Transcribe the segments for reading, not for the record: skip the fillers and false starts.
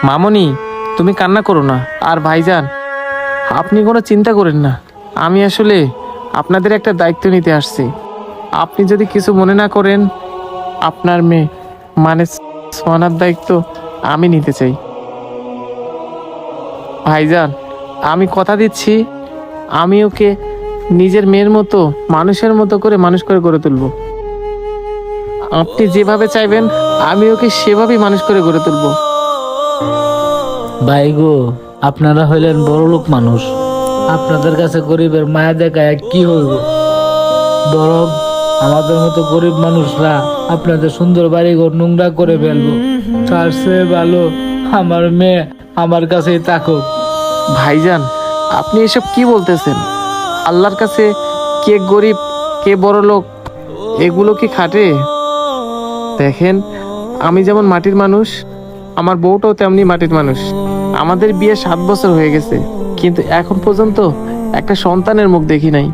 মামনি, তুমি কান্না করো না। আর ভাইজান, আপনি কোনো চিন্তা করেন না। আমি আসলে আপনাদের একটা দায়িত্ব নিতে আসছি। আপনি যদি কিছু মনে না করেন, আপনার মেয়ে মানে সোনার দায়িত্ব আমি নিতে চাই। ভাইজান, আমি কথা দিচ্ছি, আমি ওকে নিজের মেয়ের মতো, মানুষের মতো করে মানুষ করে গড়ে তুলব। আপনি যেভাবে চাইবেন আমি ওকে সেভাবেই মানুষ করে গড়ে তুলব। ভাই গো, আপনারা হইলেন বড়লোক মানুষ, আপনাদের কাছে গরিবের মায়া দেখায় কি হইব? বরং আমাদের মতো গরিব মানুষরা আপনাদের সুন্দর বাড়িঘর নোংরা করে ফেলবো। তার চেয়ে ভালো আমার মেয়ে আমার কাছেই থাকুক। ভাইজান, আপনি এসব কি বলতেছেন? আল্লাহর কাছে কে গরিব কে বড় লোক এগুলো কি খাটে? দেখেন, আমি যেমন মাটির মানুষ, আমার বউটাও তেমনি মাটির মানুষ। আমাদের বিয়ে 7 বছর হয়ে গেছে, কিন্তু এখন পর্যন্ত একটা সন্তানের মুখ দেখি নাই।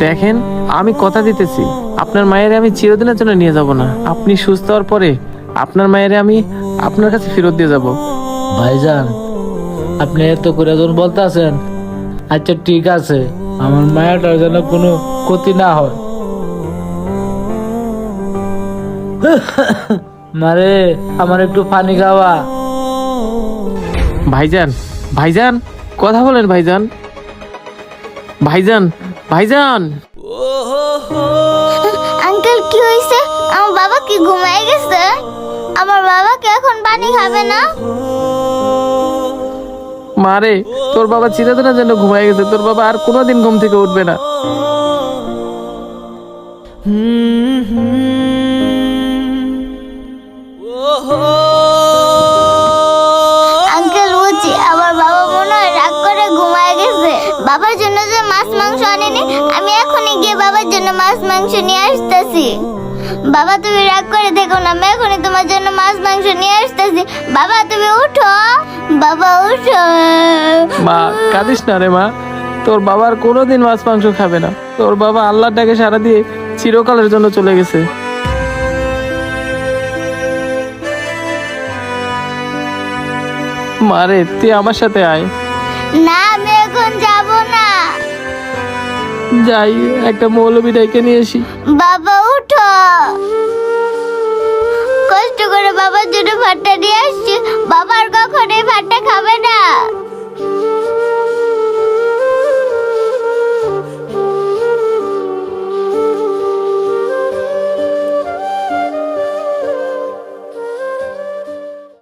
দেখেন, আমি কথা দিতেছি, আপনার মায়ের আমি চিরদিনের জন্য নিয়ে যাব না। আপনি সুস্থ হওয়ার পরে আপনার মায়ের আমি আপনার কাছে ফেরত দিয়ে যাব। ভাইজান, আপনি এত করে যখন বলতেছেন, আচ্ছা ঠিক আছে, আমার মায়াটার যেন কোনো ক্ষতি না হয়। মারে, আমার একটু পানি খাওয়া। ভাইজান, ভাইজান, কথা বলেন ভাইজান। ভাইজান, ভাইজান। আঙ্কেল কি হয়েছে? আমার বাবা কি ঘুমায় গেছে? আমার বাবা কি এখন পানি খাবে না? মারে, তোর বাবা চিরদিনের জন্য ঘুমায় গেছে। তোর বাবা আর কোনোদিন ঘুম থেকে উঠবে না। আঙ্কেল বুঝি আমার বাবা মনে হয় রাগ করে ঘুমায় গেছে। বাবার জন্য যে মাছ মাংস আনিনি, আমি এখনই গিয়ে বাবার জন্য মাছ মাংস নিয়ে আসতেছি। বাবা তুমি রাগ করে দেখো না, আমি এখনই তোমার জন্য মাছ মাংস নিয়ে আসতেছি। বাবা তুমি উঠো, বাবা উঠো। মা, কাঁদিস না রে মা। তোর বাবা আর কোনোদিন মাছ মাংস খাবে না। তোর বাবা আল্লাহর ডাকে সাড়া দিয়ে চিরকালের জন্য চলে গেছে। মারে, তুই আমার সাথে আয়। না, আমি এখন যাব না। যাই, একটা মৌলবি ডেকে নিয়ে আসি। বাবা উঠো, কষ্ট করে বাবার জন্য ভাতটা নিয়ে আসছি। বাবার কখন